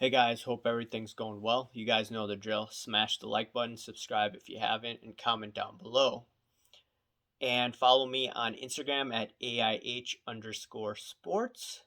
Hey guys, hope everything's going well. You guys know the drill. Smash the like button, subscribe if you haven't, and comment down below. And follow me on Instagram at AIH_sports.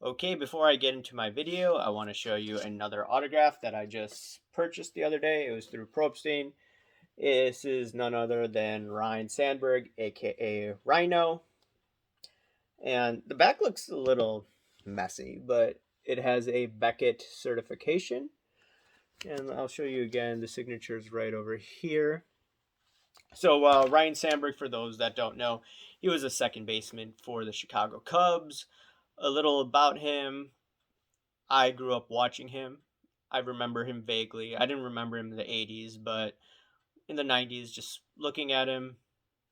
Okay, before I get into my video, I want to show you another autograph that I just purchased the other day. It was through Probstein. This is none other than Ryan Sandberg, aka Rhino. And the back looks a little messy, but it has a Beckett certification. And I'll show you again, the signature's right over here. So Ryan Sandberg, for those that don't know, he was a second baseman for the Chicago Cubs. A little about him. I grew up watching him. I remember him vaguely. I didn't remember him in the 80s, but in the 90s, just looking at him,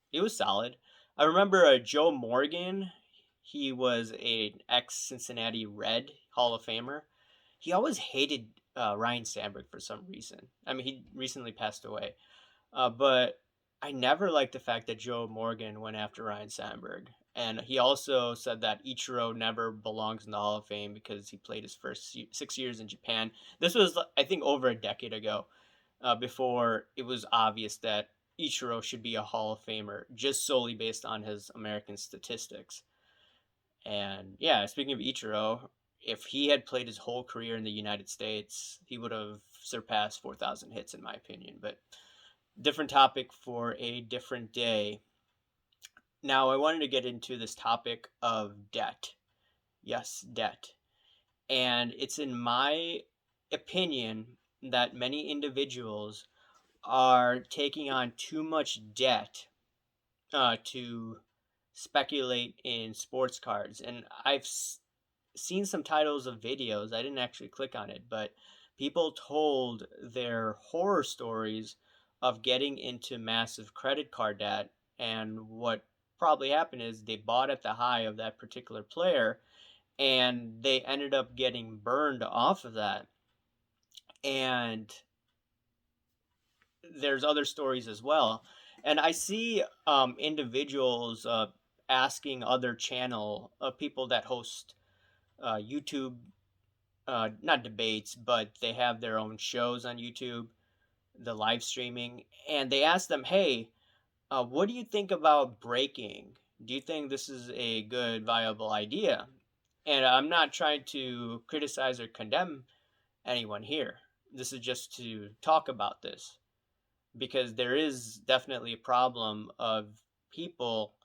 he was solid. I remember Joe Morgan. He was an ex-Cincinnati Red Hall of Famer. He always hated Ryan Sandberg for some reason. I mean, he recently passed away, but I never liked the fact that Joe Morgan went after Ryan Sandberg. And he also said that Ichiro never belongs in the Hall of Fame because he played his first 6 years in Japan. This was, I think, over a decade ago, before it was obvious that Ichiro should be a Hall of Famer just solely based on his American statistics. And yeah, speaking of Ichiro, if he had played his whole career in the United States, he would have surpassed 4,000 hits, in my opinion. But different topic for a different day. Now, I wanted to get into this topic of debt. Yes, debt. And it's in my opinion that many individuals are taking on too much debt to speculate in sports cards. And I've seen some titles of videos. I didn't actually click on it, but people told their horror stories of getting into massive credit card debt. And what probably happened is they bought at the high of that particular player and they ended up getting burned off of that. And there's other stories as well. And I see individuals asking other channel people that host YouTube, not debates, but they have their own shows on YouTube, the live streaming, and they ask them, "Hey, what do you think about breaking? Do you think this is a good, viable idea?" And I'm not trying to criticize or condemn anyone here. This is just to talk about this because there is definitely a problem of people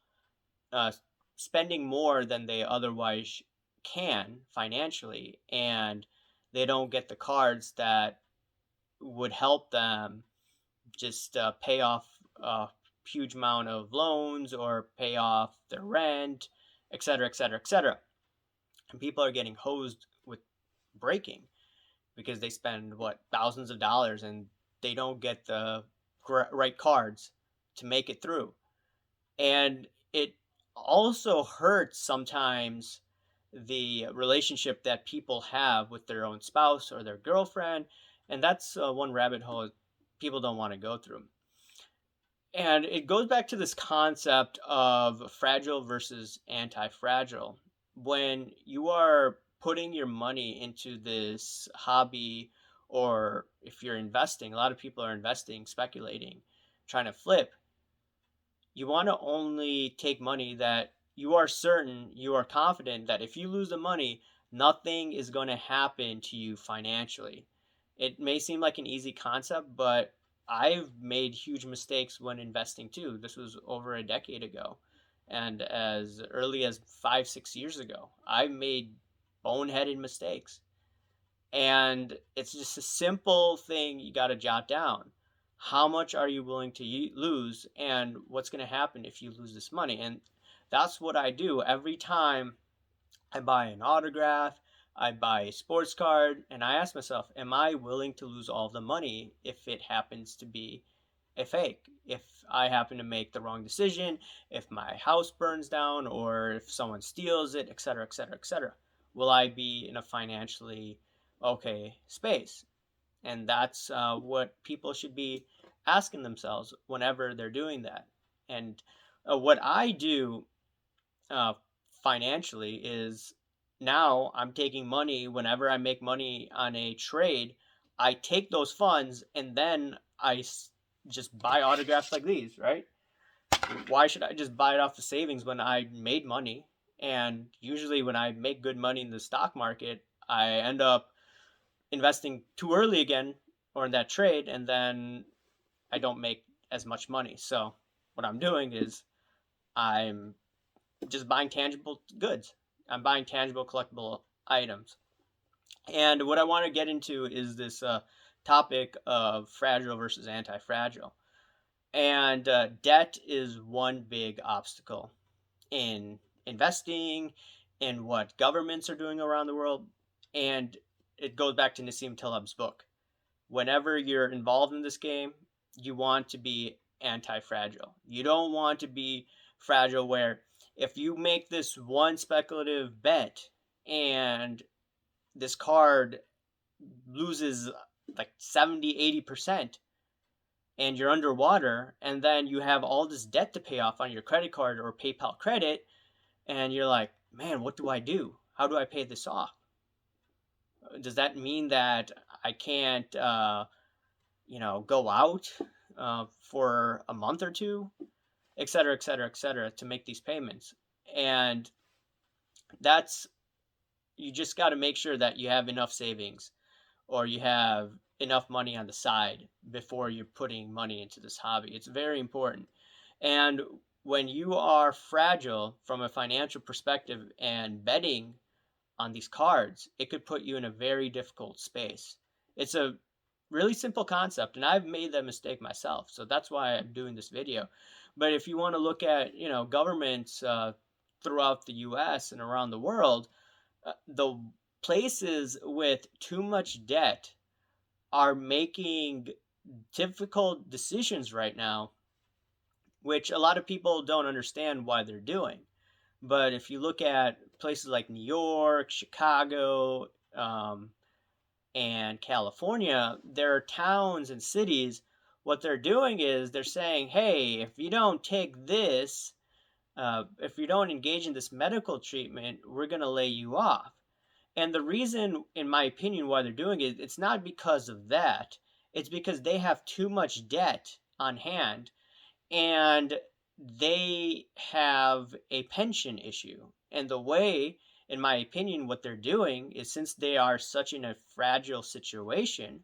uh, spending more than they otherwise can financially, and they don't get the cards that would help them just pay off a huge amount of loans or pay off their rent, etc., etc., etc. And people are getting hosed with breaking because they spend what thousands of dollars and they don't get the right cards to make it through. And it also hurts sometimes the relationship that people have with their own spouse or their girlfriend, and that's one rabbit hole people don't want to go through. And it goes back to this concept of fragile versus anti-fragile. When you are putting your money into this hobby, or if you're investing, a lot of people are investing, speculating, trying to flip, you want to only take money that you are certain, you are confident that if you lose the money, nothing is going to happen to you financially. It may seem like an easy concept, but I've made huge mistakes when investing too. This was over a decade ago. And as early as 5, 6 years ago, I made boneheaded mistakes. And it's just a simple thing you got to jot down. How much are you willing to lose, and what's going to happen if you lose this money? And that's what I do every time I buy an autograph, I buy a sports card, and I ask myself, am I willing to lose all the money if it happens to be a fake? If I happen to make the wrong decision, if my house burns down, or if someone steals it, etc., etc., etc., will I be in a financially okay space? And that's what people should be asking themselves whenever they're doing that. And what I do uh, financially is now I'm taking money whenever I make money on a trade. I take those funds and then just buy autographs like these, right? Why should I just buy it off the savings when I made money? And usually, when I make good money in the stock market, I end up investing too early again or in that trade, and then I don't make as much money. So, what I'm doing is I'm just buying tangible goods. I'm buying tangible collectible items. And what I want to get into is this topic of fragile versus anti fragile. And debt is one big obstacle in investing, in what governments are doing around the world. And it goes back to Nassim Taleb's book. Whenever you're involved in this game, you want to be anti fragile. You don't want to be fragile where if you make this one speculative bet and this card loses like 70-80% and you're underwater, and then you have all this debt to pay off on your credit card or PayPal credit, and you're like, man, what do I do? How do I pay this off? Does that mean that I can't, go out for a month or two, et cetera, et cetera, et cetera, to make these payments? And that's, you just got to make sure that you have enough savings or you have enough money on the side before you're putting money into this hobby. It's very important. And when you are fragile from a financial perspective and betting on these cards, it could put you in a very difficult space. It's a really simple concept, and I've made that mistake myself. So that's why I'm doing this video. But if you want to look at, governments throughout the U.S. and around the world, the places with too much debt are making difficult decisions right now, which a lot of people don't understand why they're doing. But if you look at places like New York, Chicago, and California, there are towns and cities. What they're doing is they're saying, hey, if you don't take this, if you don't engage in this medical treatment, we're going to lay you off. And the reason, in my opinion, why they're doing it, it's not because of that. It's because they have too much debt on hand and they have a pension issue. And the way, in my opinion, what they're doing is since they are such in a fragile situation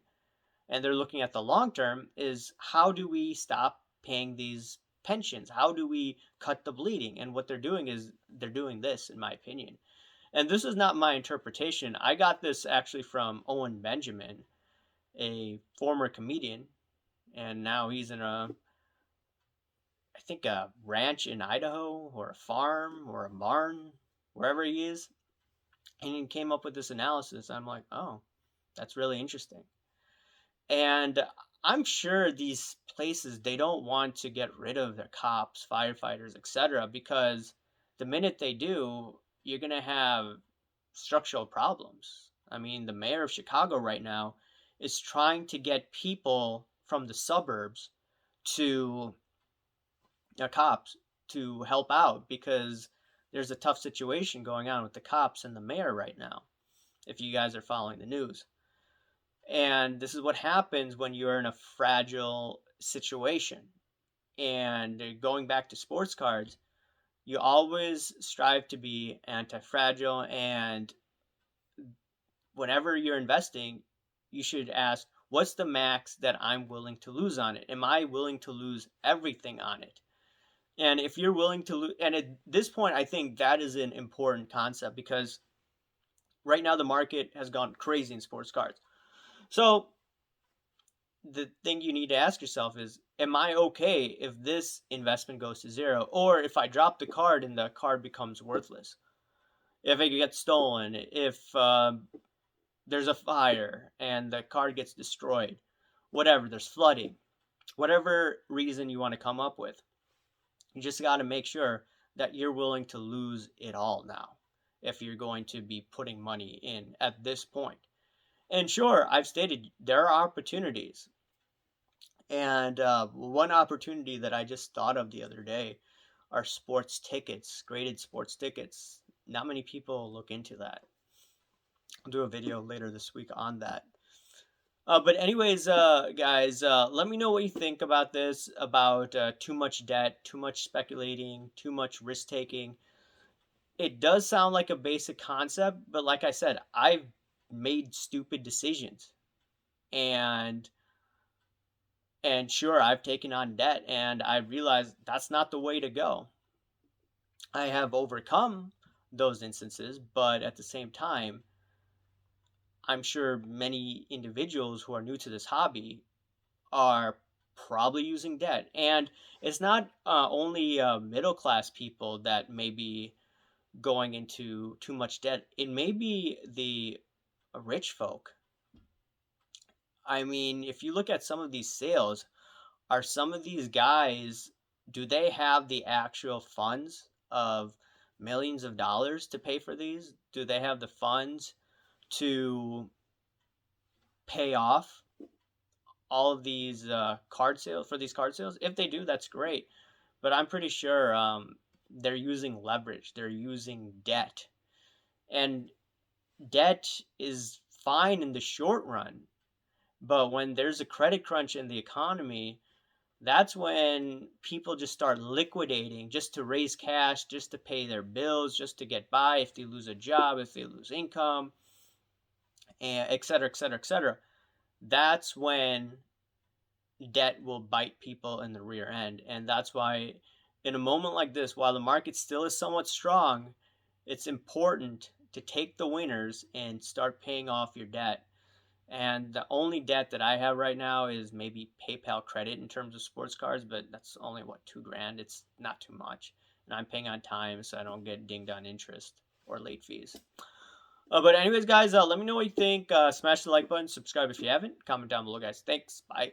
and they're looking at the long term, is how do we stop paying these pensions? How do we cut the bleeding? And what they're doing is they're doing this, in my opinion. And this is not my interpretation. I got this actually from Owen Benjamin, a former comedian, and now he's in I think a ranch in Idaho or a farm or a barn, wherever he is. And he came up with this analysis. I'm like, oh, that's really interesting. And I'm sure these places, they don't want to get rid of their cops, firefighters, etc., because the minute they do, you're going to have structural problems. I mean, the mayor of Chicago right now is trying to get people from the suburbs to cops to help out because there's a tough situation going on with the cops and the mayor right now, if you guys are following the news. And this is what happens when you're in a fragile situation. And going back to sports cards, you always strive to be anti fragile. And whenever you're investing, you should ask, what's the max that I'm willing to lose on it? Am I willing to lose everything on it? And if you're willing to lose, and at this point, I think that is an important concept because right now the market has gone crazy in sports cards. So the thing you need to ask yourself is, am I okay if this investment goes to zero? Or if I drop the card and the card becomes worthless? If it gets stolen, if there's a fire and the card gets destroyed, whatever, there's flooding, whatever reason you want to come up with, you just got to make sure that you're willing to lose it all now if you're going to be putting money in at this point. And sure, I've stated there are opportunities. And one opportunity that I just thought of the other day are sports tickets, graded sports tickets. not many people look into that. I'll do a video later this week on that. But anyways, guys, let me know what you think about this, about too much debt, too much speculating, too much risk taking. It does sound like a basic concept, but like I said, I've made stupid decisions, and sure, I've taken on debt, and I realized that's not the way to go. I have overcome those instances, but at the same time, I'm sure many individuals who are new to this hobby are probably using debt. And it's not only middle class people that may be going into too much debt, it may be the rich folk. I mean, if you look at some of these sales, are some of these guys, do they have the actual funds of millions of dollars to pay for these? Do they have the funds to pay off all of these card sales for these card sales? If they do, that's great. But I'm pretty sure they're using leverage, they're using debt. And debt is fine in the short run. But when there's a credit crunch in the economy, that's when people just start liquidating just to raise cash, just to pay their bills, just to get by if they lose a job, if they lose income, and et cetera, et cetera, et cetera. That's when debt will bite people in the rear end. And that's why, in a moment like this, while the market still is somewhat strong, it's important to take the winners and start paying off your debt. And the only debt that I have right now is maybe PayPal credit in terms of sports cards, but that's only what, 2 grand. It's not too much, and I'm paying on time, so I don't get dinged on interest or late fees. But anyways, guys, let me know what you think. Smash the like button, subscribe if you haven't, comment down below, guys. Thanks. Bye.